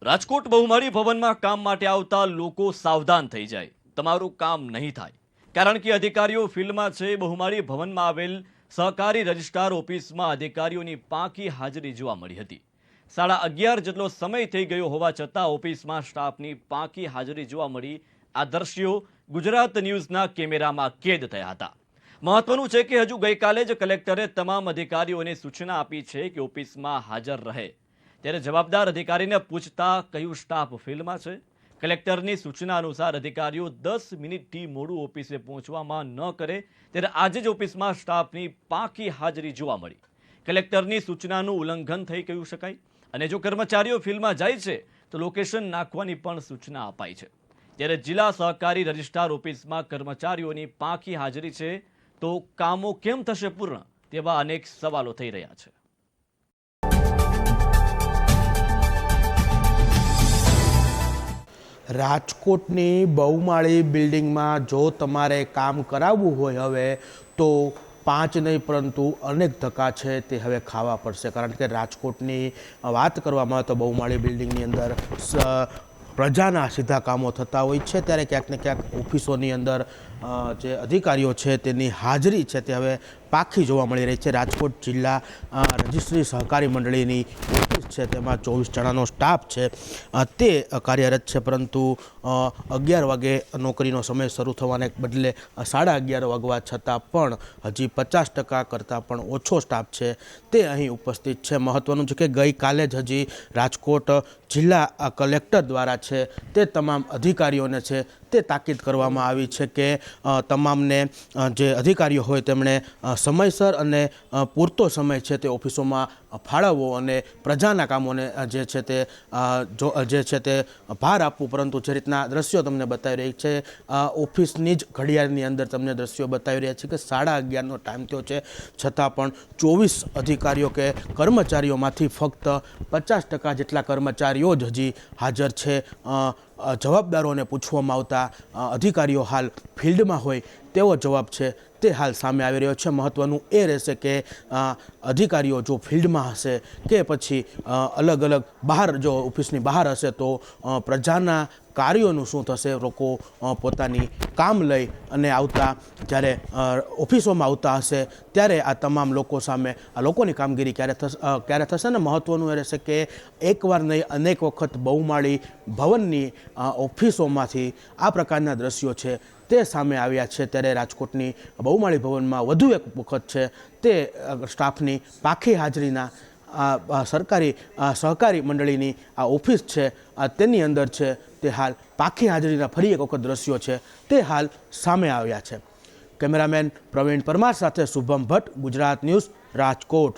રાજકોટ બહુમાળી ભવનમાં કામ માટે આવતા લોકો સાવધાન થઈ જાય, તમારું કામ નહીં થાય. કારણ કે અધિકારીઓ ફિલ્ડમાં છે. બહુમાળી ભવનમાં આવેલ સહકારી રજિસ્ટ્રાર ઓફિસમાં અધિકારીઓની પાંખી હાજરી જોવા મળી હતી. 11:30 જેટલો સમય થઈ ગયો હોવા છતાં ઓફિસમાં સ્ટાફની પાંખી હાજરી જોવા મળી. આ દ્રશ્યો ગુજરાત ન્યૂઝના કેમેરામાં કેદ થયા હતા. મહત્વનું છે કે હજુ ગઈકાલે જ કલેક્ટરે તમામ અધિકારીઓને સૂચના આપી છે કે ઓફિસમાં હાજર રહે. ત્યારે જવાબદાર અધિકારીને પૂછતા કયું સ્ટાફ ફિલ્ડમાં છે. કલેક્ટરની સૂચના અનુસાર અધિકારીઓ 10 મિનિટથી મોડું ઓફિસે પહોંચવામાં ન કરે. ત્યારે આજે જ ઓફિસમાં સ્ટાફની પાંખી હાજરી જોવા મળી. કલેક્ટરની સૂચનાનું ઉલ્લંઘન થઈ કહી શકાય. અને જો કર્મચારીઓ ફિલ્ડમાં જાય છે તો લોકેશન નાખવાની પણ સૂચના અપાઈ છે. ત્યારે જિલ્લા સહકારી રજિસ્ટ્રાર ઓફિસમાં કર્મચારીઓની પાંખી હાજરી છે તો કામો કેમ થશે પૂર્ણ, તેવા અનેક સવાલો થઈ રહ્યા છે. રાજકોટની બહુમાળી બિલ્ડિંગમાં જો તમારે કામ કરાવવું હોય હવે તો 5 નહીં પરંતુ અનેક ધક્કા છે તે હવે ખાવા પડશે. કારણ કે રાજકોટની વાત કરવામાં આવે તો બહુમાળી બિલ્ડિંગની અંદર પ્રજાના સીધા કામો થતા હોય છે. ત્યારે ક્યાંક ને ક્યાંક ઓફિસોની અંદર જે અધિકારીઓ છે તેની હાજરી છે તે હવે પાખી જોવા મળી રહી છે. રાજકોટ જિલ્લા રજિસ્ટ્રી સહકારી મંડળીની ઓફિસ છે તેમાં 24 જણાનો સ્ટાફ છે તે કાર્યરત છે. પરંતુ 11 વાગે નોકરીનો સમય શરૂ થવાને બદલે 11:30 વાગવા છતાં પણ હજી 50% કરતાં પણ ઓછો સ્ટાફ છે તે અહીં ઉપસ્થિત છે. મહત્ત્વનું છે કે ગઈકાલે જ હજી રાજકોટ જિલ્લા કલેક્ટર દ્વારા છે તે તમામ અધિકારીઓને છે તે તાકીદ કરવામાં આવી છે કે તમામને જે અધિકારીઓ હોય તેમણે સમયસર અને પૂરતો સમય છે તે ઓફિસોમાં ફાળવવો અને પ્રજાના કામોને જે છે તે ભાર આપવું. પરંતુ જે રીતના દ્રશ્યો તમને બતાવી રહી છે ઓફિસની જ ઘડિયાળની અંદર તમને દ્રશ્યો બતાવી રહ્યા છે કે 11:30નો ટાઈમ થયો છે છતાં પણ 24 અધિકારીઓ કે કર્મચારીઓમાંથી ફક્ત 50% જેટલા કર્મચારીઓ જ હજી હાજર છે. જવાબદારોને પૂછવામાં આવતા અધિકારીઓ હાલ ફિલ્ડમાં હોય તેવો જવાબ છે તે હાલ સામે આવી રહ્યો છે. મહત્ત્વનું એ રહેશે કે અધિકારીઓ જો ફિલ્ડમાં હશે કે પછી અલગ અલગ બહાર જો ઓફિસની બહાર હશે તો પ્રજાના કાર્યોનું શું થશે. લોકો પોતાની કામ લઈ અને આવતા જ્યારે ઓફિસોમાં આવતા હશે ત્યારે આ તમામ લોકો સામે આ લોકોની કામગીરી ક્યારે થશે. ને મહત્ત્વનું એ રહેશે કે એકવાર નહીં અનેક વખત બહુમાળી ભવનની ઓફિસોમાંથી આ પ્રકારના દ્રશ્યો છે તે સામે આવ્યા છે. ત્યારે રાજકોટની બહુમાળી ભવનમાં વધુ એક વખત છે તે સ્ટાફની પાખી હાજરીના સહકારી મંડળીની આ ઓફિસ છે તેની અંદર છે તે હાલ પાખી હાજરીના ફરી એક વખત દ્રશ્યો છે તે હાલ સામે આવ્યા છે. કેમેરામેન પ્રવીણ પરમાર સાથે શુભમ ભટ્ટ, ગુજરાત ન્યૂઝ, રાજકોટ.